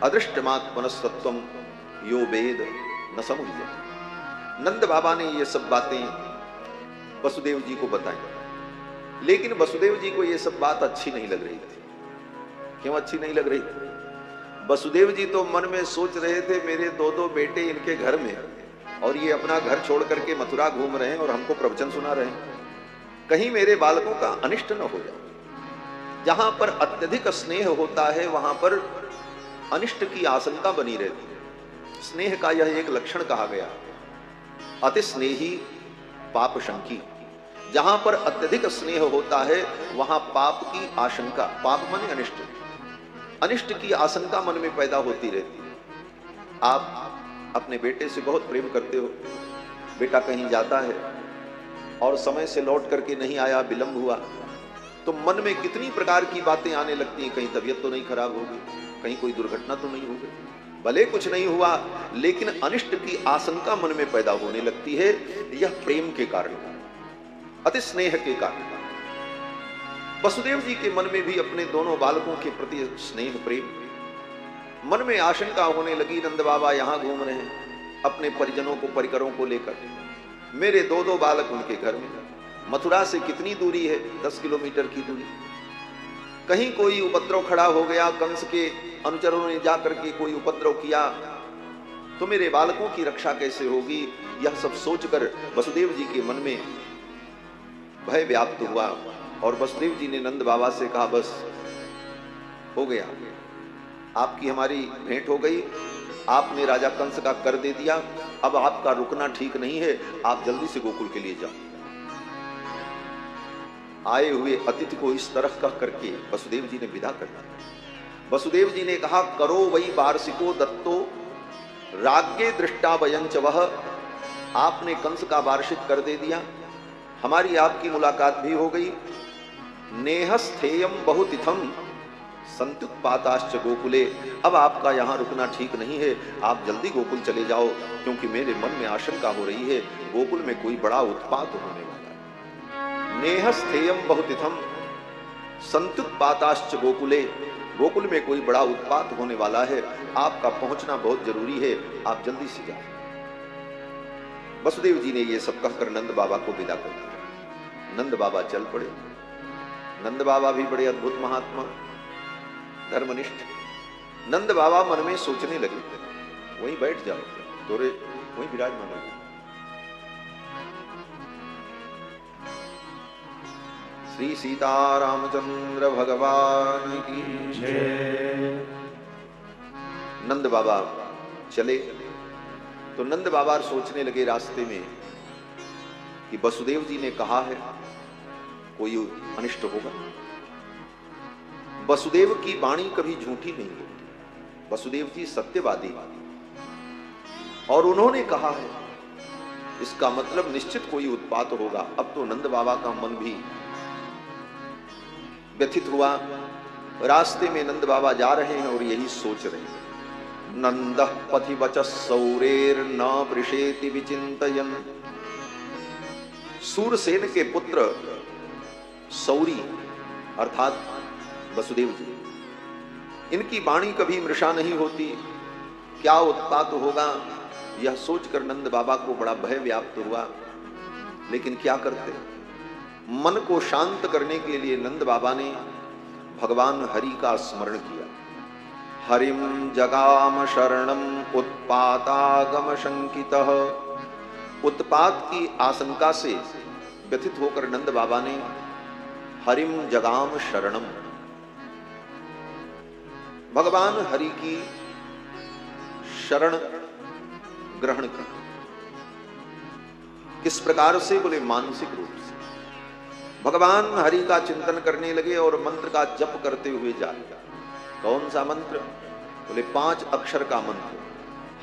अदृष्टमात्मनस्तत्वम यो वेद न समुह्यते। नंद बाबा ने ये सब बातें वसुदेव जी को बताई, लेकिन वसुदेव जी को ये सब बात अच्छी नहीं लग रही थी। क्यों अच्छी नहीं लग रही थी? वसुदेव जी तो मन में सोच रहे थे मेरे दो दो बेटे इनके घर में, और ये अपना घर छोड़ करके मथुरा घूम रहे हैं और हमको प्रवचन सुना रहे हैं, कहीं मेरे बालकों का अनिष्ट न हो जाए। जहां पर अत्यधिक स्नेह होता है वहां पर अनिष्ट की आशंका बनी रहती है। स्नेह का यह एक लक्षण कहा गया, अति स्नेही पाप शंकी। जहां पर अत्यधिक स्नेह होता है वहां पाप की आशंका, पाप माने अनिष्ट, अनिष्ट की आशंका मन में पैदा होती रहती है। आप अपने बेटे से बहुत प्रेम करते हो, बेटा कहीं जाता है और समय से लौट करके नहीं आया, विलंब हुआ, तो मन में कितनी प्रकार की बातें आने लगती हैं। कहीं तबीयत तो नहीं खराब होगी, कहीं कोई दुर्घटना तो नहीं हो गई, भले कुछ नहीं हुआ लेकिन अनिष्ट की आशंका मन में पैदा होने लगती है। यह प्रेम के कारण, अति स्नेह के कारण। वसुदेव जी के मन में भी अपने दोनों बालकों के प्रति स्नेह प्रेम, मन में आशंका होने लगी, नंद बाबा यहां घूम रहे हैं अपने परिजनों को, परिकरों को लेकर, मेरे दो दो बालक उनके घर में। मथुरा से कितनी दूरी है? 10 किलोमीटर की दूरी। कहीं कोई उपद्रव खड़ा हो गया, कंस के अनुचरों ने जाकर के कोई उपद्रव किया, तो मेरे बालकों की रक्षा कैसे होगी? यह सब सोचकर वसुदेव जी के मन में भय व्याप्त हुआ। और वसुदेव जी ने नंद बाबा से कहा, बस हो गया, आपकी हमारी भेंट हो गई, आपने राजा कंस का कर दे दिया, अब आपका रुकना ठीक नहीं है, आप जल्दी से गोकुल के लिए जाओ। आए हुए अतिथि को इस तरह कह करके वसुदेव जी ने विदा कर दिया। वसुदेव जी ने कहा, करो वही वार्षिको दत्तो राज्ञे दृष्टा वयंच वह। आपने कंस का वार्षिक कर दे दिया, हमारी आपकी मुलाकात भी हो गई। नेहस्थेयम बहुतिथम संत्युत्पाताश्च गोकुले। अब आपका यहाँ रुकना ठीक नहीं है, आप जल्दी गोकुल चले जाओ, क्योंकि मेरे मन में आशंका हो रही है गोकुल में कोई बड़ा उत्पात होने वाला है। नेहस्थेयम बहुतिथम संत्युत्पाताश्च गोकुले। गोकुल में कोई बड़ा उत्पात होने वाला है, आपका पहुंचना बहुत जरूरी है, आप जल्दी से जाओ। वसुदेव जी ने ये सब कहकर नंद बाबा को विदा कर दिया। नंद बाबा चल पड़े। नंद बाबा भी बड़े अद्भुत महात्मा, धर्मनिष्ठ। नंद बाबा मन में सोचने लगे, वहीं बैठ जाओ, तोरे वहीं विराजमान हो। श्री सीतारामचंद्र भगवान की जय। नंद बाबा चले तो नंद बाबा सोचने लगे रास्ते में कि वसुदेव जी ने कहा है कोई अनिष्ट होगा। वसुदेव की वाणी कभी झूठी नहीं होती, वसुदेव जी सत्यवादी, और उन्होंने कहा है, इसका मतलब निश्चित कोई उत्पात होगा। अब तो नंद बाबा का मन भी व्यथित हुआ। रास्ते में नंद बाबा जा रहे हैं और यही सोच रहे हैं, नंदः पथि वचः सौरेर न वृषेति विचिन्तयन्। सूरसेन के पुत्र सौरी अर्थात वसुदेव जी, इनकी वाणी कभी मृषा नहीं होती, क्या उत्पात होगा, यह सोचकर नंद बाबा को बड़ा भय व्याप्त हुआ। लेकिन क्या करते, मन को शांत करने के लिए नंद बाबा ने भगवान हरि का स्मरण किया। हरिम जगाम शरणम उत्पातागम शंकितः। उत्पात की आशंका से व्यथित होकर नंद बाबा ने हरिम जगाम शरणम, भगवान हरि की शरण ग्रहण कर। किस प्रकार से? बोले मानसिक रूप से भगवान हरि का चिंतन करने लगे और मंत्र का जप करते हुए जाए। कौन सा मंत्र? बोले 5 अक्षर का मंत्र,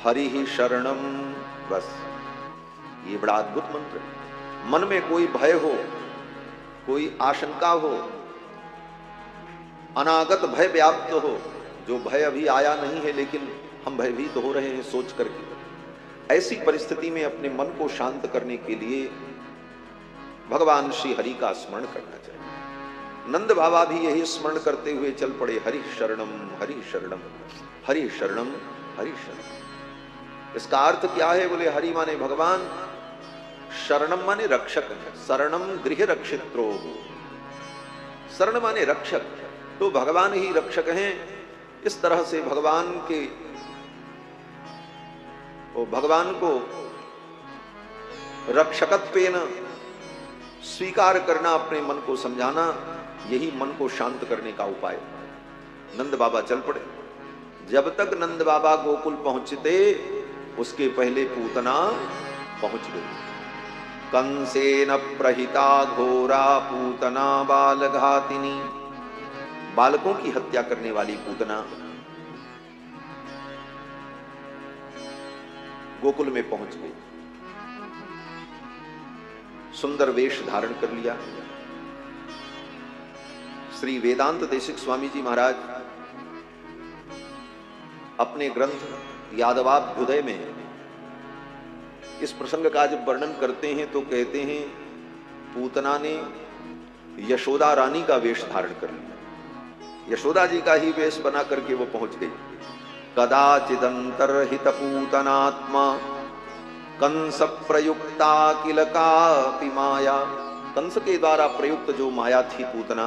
हरि ही शरणम। बस ये बड़ा अद्भुत मंत्र है। मन में कोई भय हो, कोई आशंका हो, अनागत भय व्याप्त हो, जो भय अभी आया नहीं है लेकिन हम भयभीत हो रहे हैं सोच करके, ऐसी परिस्थिति में अपने मन को शांत करने के लिए भगवान श्री हरि का स्मरण करना चाहिए। नंद बाबा भी यही स्मरण करते हुए चल पड़े, हरि शरणम हरि शरणम हरि शरणम हरि शरणम। इसका अर्थ क्या है? बोले हरि माने भगवान, शरणम माने रक्षक, शरणम गृह रक्षित्रो, शरण माने रक्षक, तो भगवान ही रक्षक हैं। इस तरह से भगवान को रक्षकत्वेन स्वीकार करना, अपने मन को समझाना, यही मन को शांत करने का उपाय। नंद बाबा चल पड़े। जब तक नंद बाबा गोकुल पहुंचते उसके पहले पूतना पहुंच गई। कंसेन प्रहिता घोरा पूतना बालघातिनी, बालकों की हत्या करने वाली पूतना गोकुल में पहुंच गई। सुंदर वेश धारण कर लिया। श्री वेदांत देशिक स्वामी जी महाराज अपने ग्रंथ यादवाभ्युदय में इस प्रसंग का जब वर्णन करते हैं तो कहते हैं पूतना ने यशोदा रानी का वेश धारण कर लिया। यशोदा जी का ही वेश बना करके वो पहुंच गई। कदाचिदंतरहित पूतनात्मा कंस प्रयुक्ता किल कापि माया, कंस के द्वारा प्रयुक्त जो माया थी पूतना,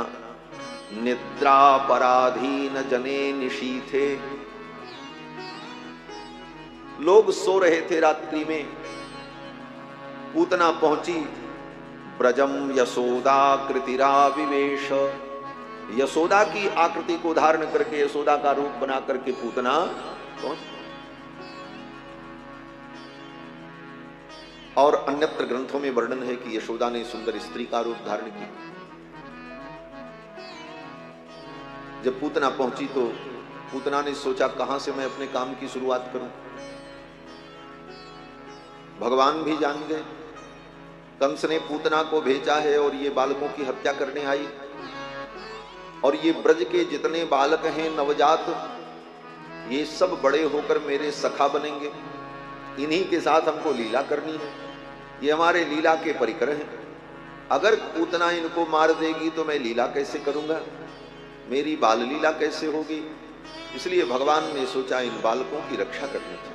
निद्रा पराधीन जने निशीथे, लोग सो रहे थे रात्रि में, पूतना पहुंची। ब्रजम यशोदा कृतिरा विवेश, यशोदा की आकृति को धारण करके, यशोदा का रूप बना करके पूतना पहुंच। और अन्यत्र ग्रंथों में वर्णन है कि यशोदा ने सुंदर स्त्री का रूप धारण किया। जब पूतना पहुंची तो पूतना ने सोचा कहां से मैं अपने काम की शुरुआत करूं। भगवान भी जान गए कंस ने पूतना को भेजा है और ये बालकों की हत्या करने आई, और ये ब्रज के जितने बालक हैं नवजात, ये सब बड़े होकर मेरे सखा बनेंगे, इन्हीं के साथ हमको लीला करनी है, ये हमारे लीला के परिकर हैं। अगर पूतना इनको मार देगी तो मैं लीला कैसे करूंगा, मेरी बाल लीला कैसे होगी। इसलिए भगवान ने सोचा इन बालकों की रक्षा करनी चाहिए,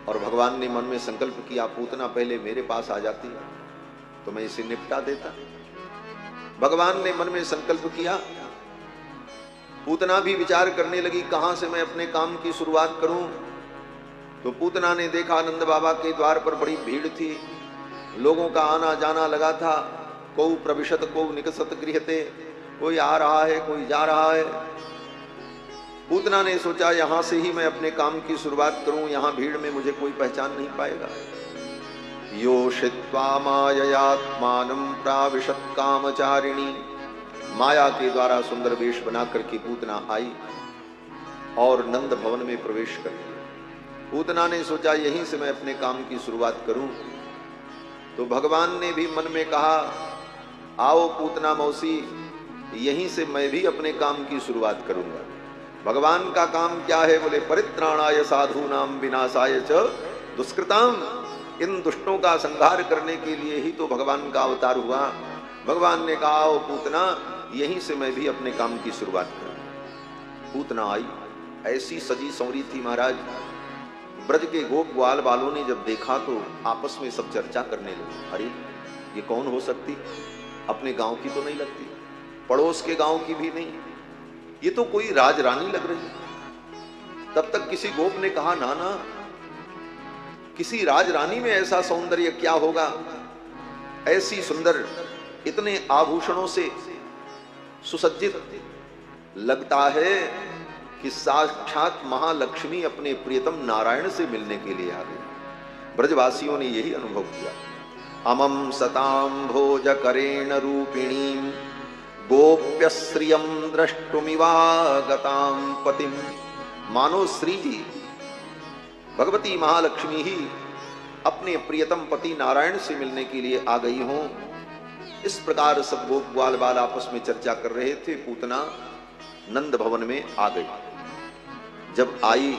और भगवान ने मन में संकल्प किया पूतना पहले मेरे पास आ जाती तो मैं इसे निपटा देता। भगवान ने मन में संकल्प किया। पूतना भी विचार करने लगी कहां से मैं अपने काम की शुरुआत करूं। तो पूतना ने देखा नंद बाबा के द्वार पर बड़ी भीड़ थी, लोगों का आना जाना लगा था। को प्रविशत को निकसत गृहते, कोई आ रहा है कोई जा रहा है। पूतना ने सोचा यहां से ही मैं अपने काम की शुरुआत करूं, यहां भीड़ में मुझे कोई पहचान नहीं पाएगा। योषित्वा माययात्मानं प्राविशत कामचारिणी, माया के द्वारा सुंदर वेश बना करके पूतना आई और नंद भवन में प्रवेश कर लिया। पूतना ने सोचा यहीं से मैं अपने काम की शुरुआत करूं। तो भगवान ने भी मन में कहा आओ पूतना मौसी, यहीं से मैं भी अपने काम की शुरुआत करूंगा। भगवान का काम क्या है? बोले परित्राणाय साधूनाम विनाशाय च दुष्कृताम, इन दुष्टों का संहार करने के लिए ही तो भगवान का अवतार हुआ। भगवान ने कहा ओ पूतना, यहीं से मैं भी अपने काम की शुरुआत करूं। पूतना आई, ऐसी सजी संवरी थी महाराज। ब्रज के गोप ग्वाल बालों ने जब देखा तो आपस में सब चर्चा करने लगे, अरे ये कौन हो सकती, अपने गांव की तो नहीं लगती, पड़ोस के गांव की भी नहीं, ये तो कोई राजरानी लग रही। तब तक किसी गोप ने कहा ना ना, किसी राजरानी में ऐसा सौंदर्य क्या होगा, ऐसी सुंदर, इतने आभूषणों से सुसज्जित, लगता है कि साक्षात महालक्ष्मी अपने प्रियतम नारायण से मिलने के लिए आ गई। ब्रजवासियों ने यही अनुभव किया। अमम सताम भोज करेण रूपिणीम गोप्य श्रियम द्रष्टुमिवागताम पतिम, मानो श्री जी भगवती महालक्ष्मी ही अपने प्रियतम पति नारायण से मिलने के लिए आ गई हों। इस प्रकार सब गोप ग्वाल बाल आपस में चर्चा कर रहे थे। पूतना नंद भवन में आ गई। जब आई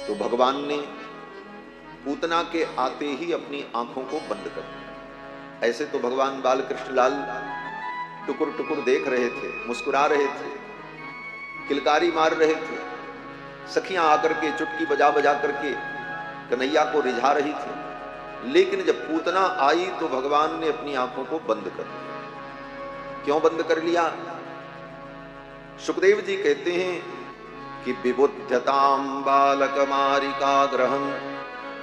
तो भगवान ने पूतना के आते ही अपनी आंखों को बंद कर दिया। ऐसे तो भगवान बालकृष्ण लाल टुकुर टुकुर देख रहे थे, मुस्कुरा रहे थे, किलकारी मार रहे थे, सखियां आकर के चुटकी बजा बजा करके कन्हैया को रिझा रही थी। लेकिन जब पूतना आई तो भगवान ने अपनी आंखों को बंद कर दिया। क्यों बंद कर लिया? सुखदेव जी कहते हैं कि विबुध्यताम बालक मारिका ग्रहं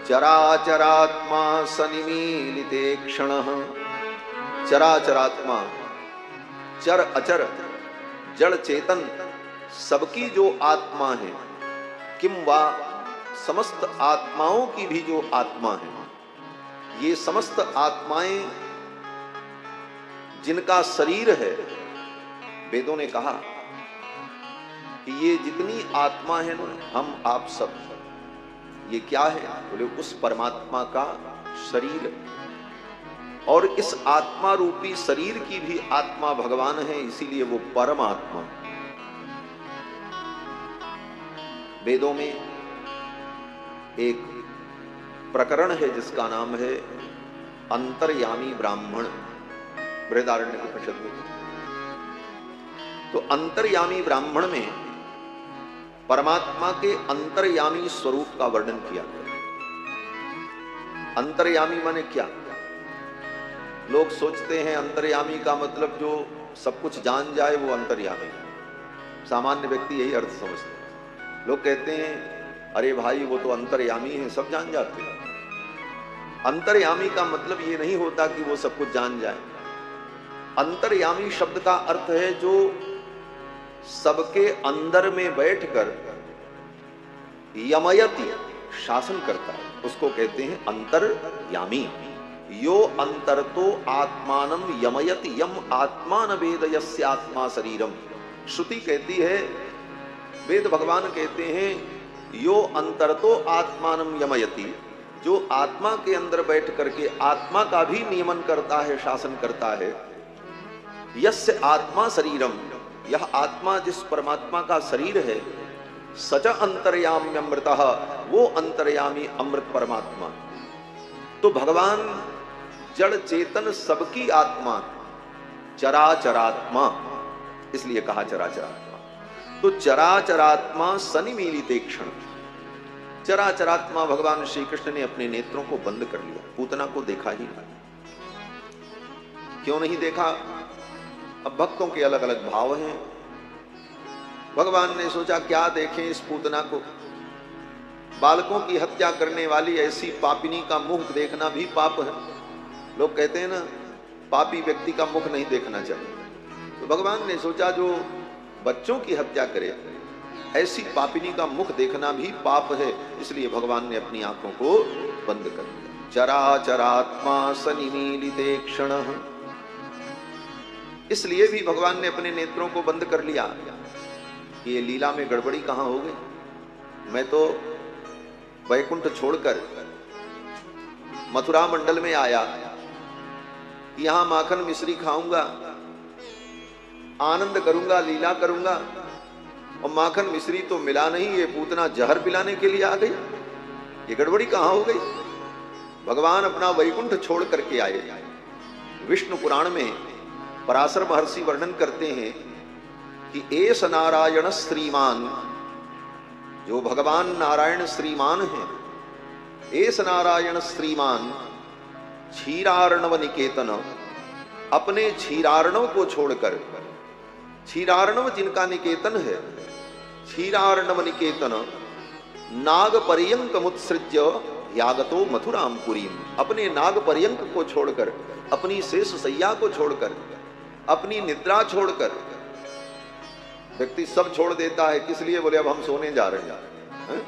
चराचरात्मा सनिमीलिते क्षणः। चराचरात्मा, चर अचर, जड़ चेतन सबकी जो आत्मा है, किम वा समस्त आत्माओं की भी जो आत्मा है, ये समस्त आत्माएं जिनका शरीर है, वेदों ने कहा कि ये जितनी आत्मा है ना, हम आप सब, ये क्या है? बोले उस परमात्मा का शरीर है। और इस आत्मा रूपी शरीर की भी आत्मा भगवान है, इसीलिए वो परमात्मा। वेदों में एक प्रकरण है जिसका नाम है अंतर्यामी ब्राह्मण, बृहदारण्यक उपनिषद में। तो अंतर्यामी ब्राह्मण में परमात्मा के अंतर्यामी स्वरूप का वर्णन किया गया। अंतर्यामी माने क्या? लोग सोचते हैं अंतर्यामी का मतलब जो सब कुछ जान जाए वो अंतर्यामी। सामान्य व्यक्ति यही अर्थ समझते हैं। लोग कहते हैं अरे भाई वो तो अंतर्यामी है, सब जान जाते हैं। अंतर्यामी का मतलब ये नहीं होता कि वो सब कुछ जान जाए। अंतर्यामी शब्द का अर्थ है जो सबके अंदर में बैठकर यमयति, शासन करता है, उसको कहते हैं अंतर्यामी। यो अंतरतो आत्मानं यमयति यम आत्मान वेद यस्य आत्मा शरीरम। श्रुति कहती है, वेद भगवान कहते हैं, यो अंतरतो आत्मानं यमयति, जो आत्मा के अंदर बैठ करके आत्मा का भी नियमन करता है, शासन करता है। यस्य आत्मा शरीरम, यह आत्मा जिस परमात्मा का शरीर है, सच अंतर्याम्यमृतः, वो अंतर्यामी अमृत परमात्मा। तो भगवान जड़ चेतन सबकी आत्मा, चराचरात्मा, इसलिए कहा चराचरात्मा। तो चराचरात्मा सनिमीलिते क्षण, चराचरात्मा भगवान श्री कृष्ण ने अपने नेत्रों को बंद कर लिया, पूतना को देखा ही नहीं। क्यों नहीं देखा? अब भक्तों के अलग अलग भाव हैं। भगवान ने सोचा क्या देखें इस पूतना को, बालकों की हत्या करने वाली ऐसी पापिनी का मुख देखना भी पाप है। लोग कहते हैं ना, पापी व्यक्ति का मुख नहीं देखना चाहिए। तो भगवान ने सोचा जो बच्चों की हत्या करे, ऐसी पापिनी का मुख देखना भी पाप है, इसलिए भगवान ने अपनी आंखों को बंद कर दिया। चराचरात्मा सनिमीलिते क्षणः, इसलिए भी भगवान ने अपने नेत्रों को बंद कर लिया कि ये लीला में गड़बड़ी कहां हो गई। मैं तो वैकुंठ छोड़कर मथुरा मंडल में आया, यहां माखन मिश्री खाऊंगा, आनंद करूंगा, लीला करूंगा, और माखन मिश्री तो मिला नहीं, ये पूतना जहर पिलाने के लिए आ गई। ये गड़बड़ी कहां हो गई? भगवान अपना वैकुंठ छोड़ करके आए। विष्णु पुराण में पराशर महर्षि वर्णन करते हैं कि एस नारायण श्रीमान, जो भगवान नारायण श्रीमान हैं, एस नारायण श्रीमान क्षीरार्णव निकेतन, अपने क्षीरार्णव को छोड़कर, क्षीरार्णव जिनका निकेतन है, क्षीरार्णव निकेतन नाग पर्यंक मुत्सृज्य यागतो मथुराम पुरीम, अपने नाग पर्यंक को छोड़कर, अपनी शेष सैया को छोड़कर, अपनी निद्रा छोड़कर, व्यक्ति सब छोड़ देता है। किस लिए? बोले अब हम सोने जा रहे हैं।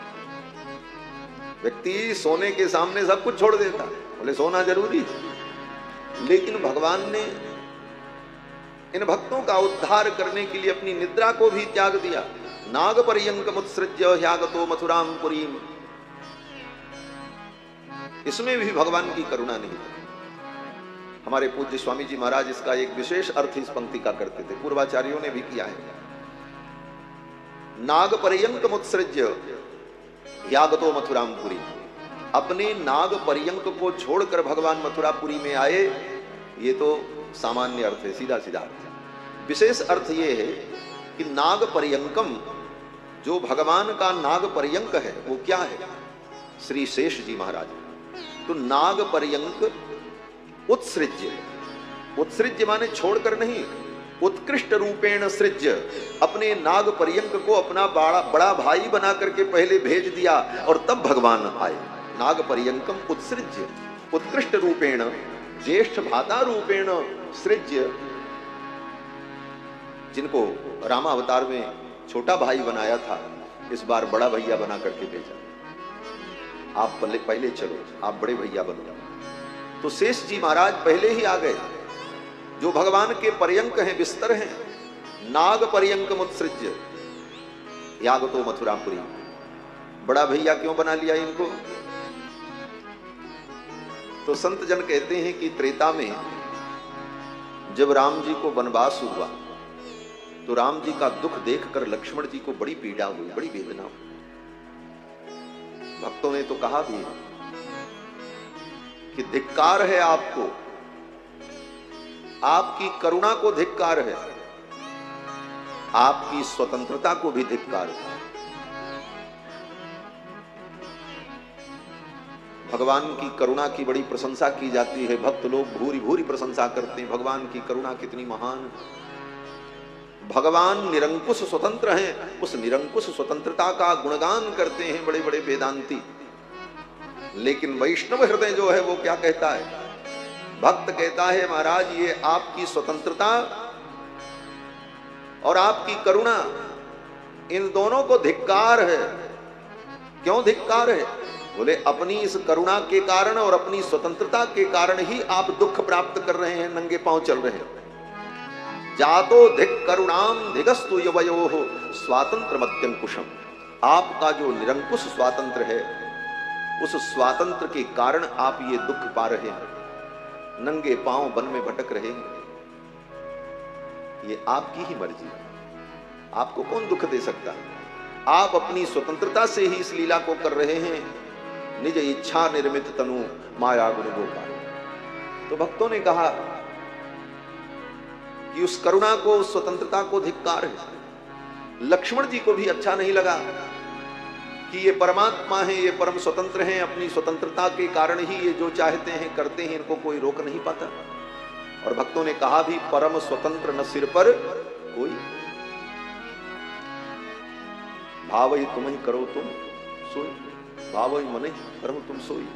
व्यक्ति सोने के सामने सब कुछ छोड़ देता है, बोले सोना जरूरी है। लेकिन भगवान ने इन भक्तों का उद्धार करने के लिए अपनी निद्रा को भी त्याग दिया। नाग पर्यंक मुत्सृज्य ह्यागतो मथुराम पुरीम, इसमें भी भगवान की करुणा नहीं थी। हमारे पूज्य स्वामी जी महाराज इसका एक विशेष अर्थ इस पंक्ति का करते थे, पूर्वाचार्यों ने भी किया है। नाग पर्यंक मुत्सृज्य यागतो मथुराम पुरी, अपने नाग पर्यंक को छोड़कर भगवान मथुरापुरी में आए, ये तो सामान्य अर्थ है, सीधा सीधा अर्थ। विशेष अर्थ ये है कि नाग पर्यंकम, जो भगवान का नाग पर्यंक है वो क्या है? श्री शेष जी महाराज। तो नाग पर्यंक उत्सृज्य, उत्सृज्य माने छोड़कर नहीं, उत्कृष्ट रूपेण सृज्य, अपने नाग पर्यंक को अपना बड़ा भाई बना करके पहले भेज दिया और तब भगवान आए। नाग पर्यंकम उत्सृज्य, उत्कृष्ट रूपेण, ज्येष्ठ भाता रूपेण सृज्य, जिनको रामावतार में छोटा भाई बनाया था, इस बार बड़ा भैया बना करके भेजा। आप पहले चलो, आप बड़े भैया बनो। तो शेष जी महाराज पहले ही आ गए, जो भगवान के पर्यंक हैं, बिस्तर हैं। नाग पर्यंक मुत्सृज्य यागतो मथुरापुरी। बड़ा भैया क्यों बना लिया इनको? तो संत जन कहते हैं कि त्रेता में जब राम जी को वनवास हुआ तो राम जी का दुख देखकर लक्ष्मण जी को बड़ी पीड़ा हुई, बड़ी वेदना हुई। भक्तों ने तो कहा भी कि धिक्कार है आपको, आपकी करुणा को धिक्कार है, आपकी स्वतंत्रता को भी धिक्कार है। भगवान की करुणा की बड़ी प्रशंसा की जाती है, भक्त लोग भूरी भूरी प्रशंसा करते हैं, भगवान की करुणा कितनी महान। भगवान निरंकुश स्वतंत्र हैं, उस निरंकुश स्वतंत्रता का गुणगान करते हैं बड़े बड़े वेदांती। लेकिन वैष्णव हृदय जो है वो क्या कहता है? भक्त कहता है महाराज ये आपकी स्वतंत्रता और आपकी करुणा, इन दोनों को धिक्कार है। क्यों धिक्कार है? बोले अपनी इस करुणा के कारण और अपनी स्वतंत्रता के कारण ही आप दुख प्राप्त कर रहे हैं, नंगे पांव चल रहे हैं। जातो धिक करुणाम धिगस्तु यवयोः स्वातंत्र मत्यंकुशम। आपका जो निरंकुश स्वातंत्र है, उस स्वातंत्र के कारण आप ये दुख पा रहे हैं, नंगे पांव वन में भटक रहे हैं। ये आपकी ही मर्जी है, आपको कौन दुख दे सकता है? आप अपनी स्वतंत्रता से ही इस लीला को कर रहे हैं। निज इच्छा निर्मित तनु माया गुरु गोपाल। तो भक्तों ने कहा कि उस करुणा को, उस स्वतंत्रता को धिक्कार है। लक्ष्मण जी को भी अच्छा नहीं लगा कि ये परमात्मा है, ये परम स्वतंत्र हैं, अपनी स्वतंत्रता के कारण ही ये जो चाहते हैं करते हैं, इनको कोई रोक नहीं पाता। और भक्तों ने कहा भी परम स्वतंत्र न सिर पर कोई, भाव ही तुम ही करो तुम सोई, भाव ही मन ही करो तुम सोई।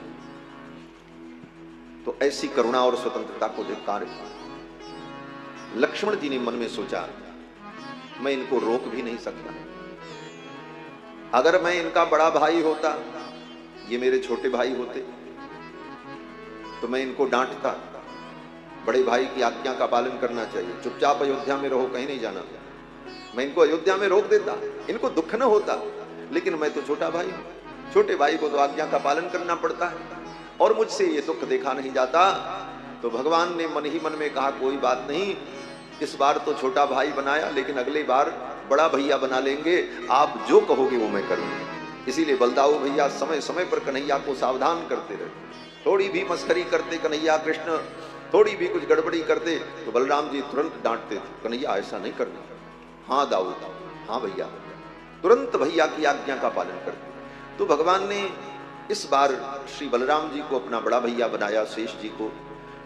तो ऐसी करुणा और स्वतंत्रता को धिक्कार है। लक्ष्मण जी ने मन में सोचा मैं इनको रोक भी नहीं सकता। अगर मैं इनका बड़ा भाई होता, ये मेरे छोटे भाई होते, तो मैं इनको डांटता। बड़े भाई की आज्ञा का पालन करना चाहिए, चुपचाप अयोध्या में रहो, कहीं नहीं जाना। मैं इनको अयोध्या में रोक देता, इनको दुख न होता। लेकिन मैं तो छोटा भाई हूं, छोटे भाई को तो आज्ञा का पालन करना पड़ता है और मुझसे ये दुख देखा नहीं जाता। तो भगवान ने मन ही मन में कहा कोई बात नहीं, इस बार तो छोटा भाई बनाया, लेकिन अगली बार बड़ा भैया बना लेंगे। आप जो कहोगे वो मैं करूंगा। इसीलिए बलदाऊ भैया समय समय पर कन्हैया को सावधान करते रहे। थोड़ी भी मस्करी करते कन्हैया कृष्ण, थोड़ी भी कुछ गड़बड़ी करते तो बलराम जी तुरंत डांटते थे, कन्हैया ऐसा नहीं करना। हाँ दाऊ, हाँ भैया, तुरंत भैया की आज्ञा का पालन करते। तो भगवान ने इस बार श्री बलराम जी को अपना बड़ा भैया बनाया, शेष जी को।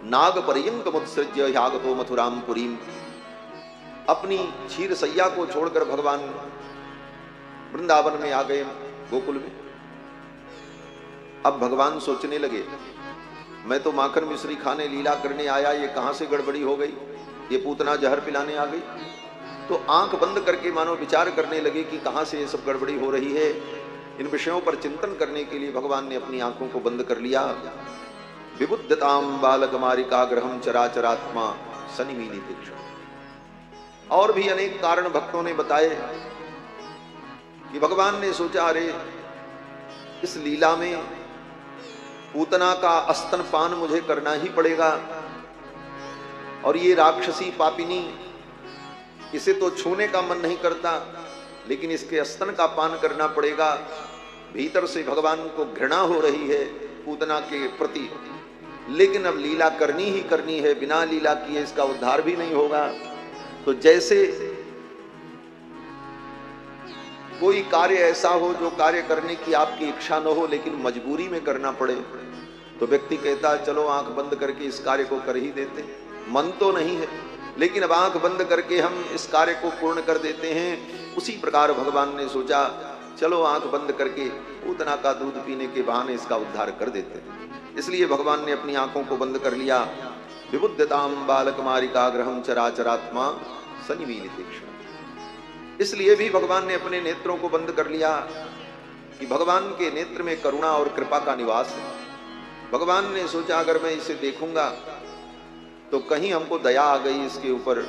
नाग पर्यंक मुत्सृज्य यागतो मथुराम पुरीम। अपनी क्षीर सैया को छोड़कर भगवान वृंदावन में आ गए, गोकुल में। अब भगवान सोचने लगे मैं तो माखन मिश्री खाने लीला करने आया, ये कहां से गड़बड़ी हो गई, ये पूतना जहर पिलाने आ गई। तो आंख बंद करके मानो विचार करने लगे कि कहां से ये सब गड़बड़ी हो रही है। इन विषयों पर चिंतन करने के लिए भगवान ने अपनी आंखों को बंद कर लिया। विबुद्धताम बालकमारिका ग्रहम चराचरात्मा सनिमीली दीक्षा। और भी अनेक कारण भक्तों ने बताए कि भगवान ने सोचा अरे इस लीला में पूतना का स्तनपान मुझे करना ही पड़ेगा, और ये राक्षसी पापिनी, इसे तो छूने का मन नहीं करता, लेकिन इसके स्तन का पान करना पड़ेगा। भीतर से भगवान को घृणा हो रही है पूतना के प्रति, लेकिन अब लीला करनी ही करनी है, बिना लीला किए इसका उद्धार भी नहीं होगा। तो जैसे कोई कार्य ऐसा हो जो कार्य करने की आपकी इच्छा न हो लेकिन मजबूरी में करना पड़े, तो व्यक्ति कहता है चलो आंख बंद करके इस कार्य को कर ही देते हैं। मन तो नहीं है लेकिन अब आंख बंद करके हम इस कार्य को पूर्ण कर देते हैं। उसी प्रकार भगवान ने सोचा चलो आंख बंद करके पूतना का दूध पीने के बहाने इसका उद्धार कर देते हैं। इसलिए भगवान ने अपनी आंखों को बंद कर लिया। विबुद्धताम बालकुमारिकाग्रहम चराचरात्मा सनिमीलितेक्षण। इसलिए भी भगवान ने अपने नेत्रों को बंद कर लिया कि भगवान के नेत्र में करुणा और कृपा का निवास है। भगवान ने सोचा अगर मैं इसे देखूंगा तो कहीं हमको दया आ गई इसके ऊपर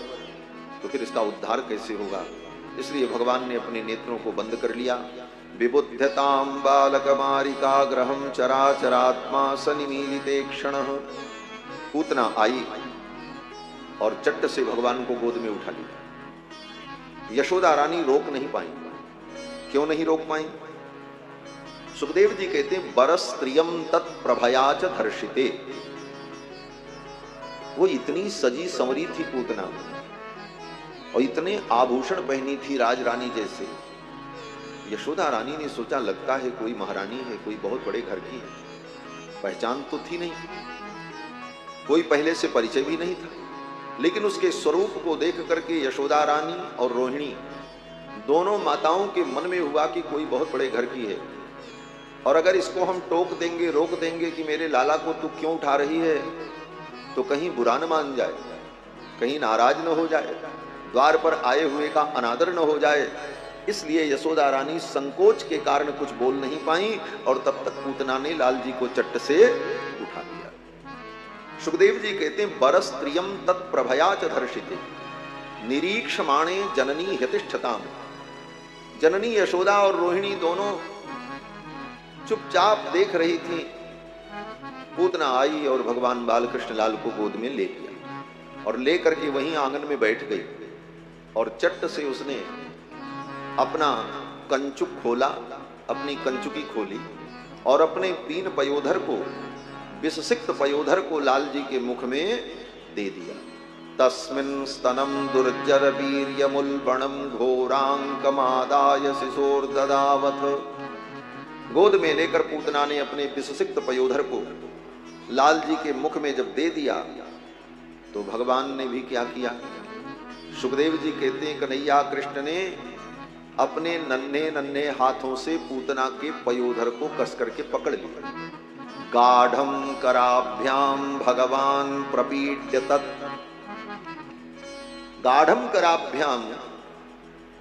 तो फिर इसका उद्धार कैसे होगा। इसलिए भगवान ने अपने नेत्रों को बंद कर लिया। विबुद्धताम बालकुमारिकाग्रहम चराचरात्मा सनिमीलितेक्षण। पूतना आई और चट्ट से भगवान को गोद में उठा लिया। यशोदा रानी रोक नहीं पाई। क्यों नहीं रोक पाई? सुखदेव जी कहते हैं बरस त्रियम तत्प्रभयाच धर्षिते। वो इतनी सजी संवरी थी पूतना और इतने आभूषण पहनी थी राजरानी जैसे। यशोदा रानी ने सोचा लगता है कोई महारानी है, कोई बहुत बड़े घर की है। पहचान तो थी नहीं, कोई पहले से परिचय भी नहीं था, लेकिन उसके स्वरूप को देख करके यशोदा रानी और रोहिणी दोनों माताओं के मन में हुआ कि कोई बहुत बड़े घर की है। और अगर इसको हम टोक देंगे, रोक देंगे कि मेरे लाला को तू क्यों उठा रही है, तो कहीं बुरा न मान जाए, कहीं नाराज न हो जाए, द्वार पर आए हुए का अनादर न हो जाए। इसलिए यशोदा रानी संकोच के कारण कुछ बोल नहीं पाई और तब तक पूतना ने लाल जी को चट्ट से उठा लिया। सुखदेव जी कहते हैं बरस त्रियम तत्प्रभयाच धर्षिते निरीक्षमाणे जननी यतिष्ठताम। जननी यशोदा और रोहिणी दोनों चुपचाप देख रही थी। पूतना आई और भगवान बालकृष्ण लाल को गोद में ले लिया और लेकर के वहीं आंगन में बैठ गई और चट्ट से उसने अपना कंचुक खोला, अपनी कंचुकी खोली और अपने पीन पयोधर को, विषसिक्त पयोधर को लाल जी के मुख में दे दिया। तस्मिन् स्तनम दुर्जर वीर्यमुल्बणम घोरांकमादाय शिशोर्ददावथ। गोद में लेकर पूतना ने अपने विषसिक्त पयोधर को लाल जी के मुख में जब दे दिया तो भगवान ने भी क्या किया। सुखदेव जी कहते हैं कन्हैया कृष्ण ने अपने नन्हे नन्हे हाथों से पूतना के पयोधर को कस करके पकड़ लिया। गाढ़म कराभ्याम भगवान प्रपीड्य तत्। गाढ़म कराभ्याम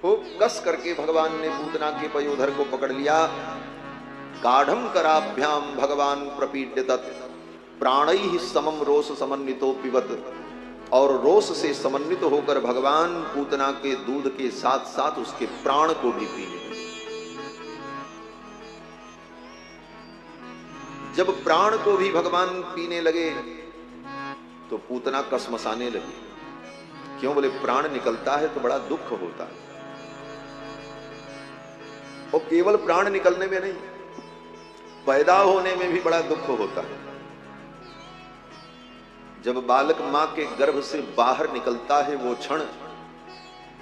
खूब कस करके भगवान ने पूतना के पयोधर को पकड़ लिया। गाढ़म कराभ्याम भगवान प्रपीड्य तत् प्राणैः समम रोष समन्वितो पिबत। और रोष से समन्वित होकर भगवान पूतना के दूध के साथ साथ उसके प्राण को भी पीने लगे। जब प्राण को भी भगवान पीने लगे तो पूतना कसमसाने लगी। क्यों? बोले प्राण निकलता है तो बड़ा दुख होता है, और केवल प्राण निकलने में नहीं, पैदा होने में भी बड़ा दुख होता है। जब बालक मां के गर्भ से बाहर निकलता है वो क्षण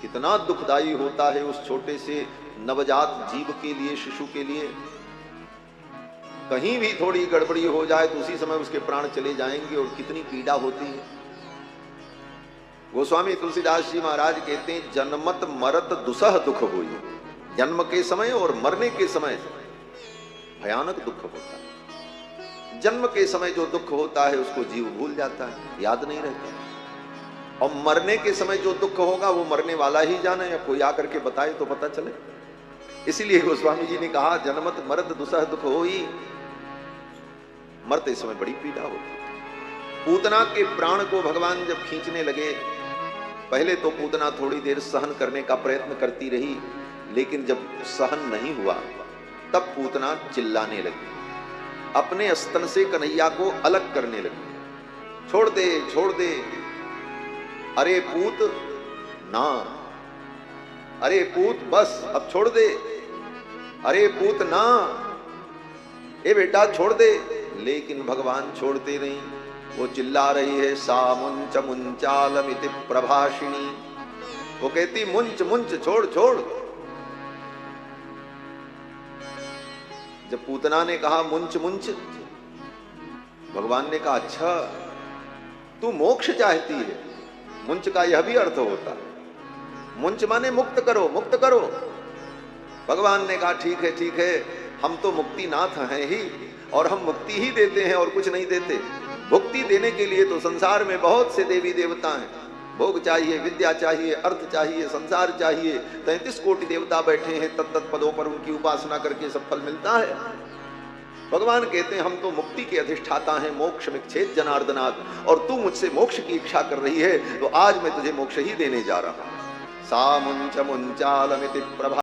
कितना दुखदाई होता है उस छोटे से नवजात जीव के लिए, शिशु के लिए। कहीं भी थोड़ी गड़बड़ी हो जाए तो उसी समय उसके प्राण चले जाएंगे और कितनी पीड़ा होती है। गोस्वामी तुलसीदास जी महाराज कहते हैं जन्मत मरत दुसह दुख होई। जन्म के समय और मरने के समय भयानक दुख होता है। जन्म के समय जो दुख होता है उसको जीव भूल जाता है, याद नहीं रहता, और मरने के समय जो दुख होगा वो मरने वाला ही जाने, या कोई आकर के बताए तो पता चले। इसीलिए गोस्वामी जी ने कहा जन्मत मरत दुसह दुख होई। मरते समय बड़ी पीड़ा होती। पूतना के प्राण को भगवान जब खींचने लगे, पहले तो पूतना थोड़ी देर सहन करने का प्रयत्न करती रही, लेकिन जब सहन नहीं हुआ तब पूतना चिल्लाने लगी, अपने स्तन से कन्हैया को अलग करने लगी। छोड़ दे, छोड़ दे, अरे पूत ना, अरे पूत बस अब छोड़ दे, अरे पूत ना, ए बेटा छोड़ दे, लेकिन भगवान छोड़ते नहीं। वो चिल्ला रही है, सा मुंच मुंचालमिति प्रभाषिणी। वो कहती मुंच मुंच, छोड़ छोड़। जब पूतना ने कहा मुंच मुंच, भगवान ने कहा अच्छा तू मोक्ष चाहती है। मुंच का यह भी अर्थ होता है, मुंच माने मुक्त करो, मुक्त करो। भगवान ने कहा ठीक है ठीक है, हम तो मुक्तिनाथ हैं ही, और हम मुक्ति ही देते हैं और कुछ नहीं देते। मुक्ति देने के लिए तो संसार में बहुत से देवी देवता हैं, भोग चाहिए, विद्या चाहिए, अर्थ चाहिए, संसार चाहिए। 33 कोटि देवता बैठे हैं, तत्त पदों पर उनकी उपासना करके सब फल मिलता है। भगवान कहते हैं हम तो मुक्ति के अधिष्ठाता हैं, मोक्ष मिच्छेद जनार्दनाथ, और तू मुझसे मोक्ष की इच्छा कर रही है, तो आज मैं तुझे मोक्ष ही देने जा रहा हूं। सा मुंच मुंचालमिति प्रभा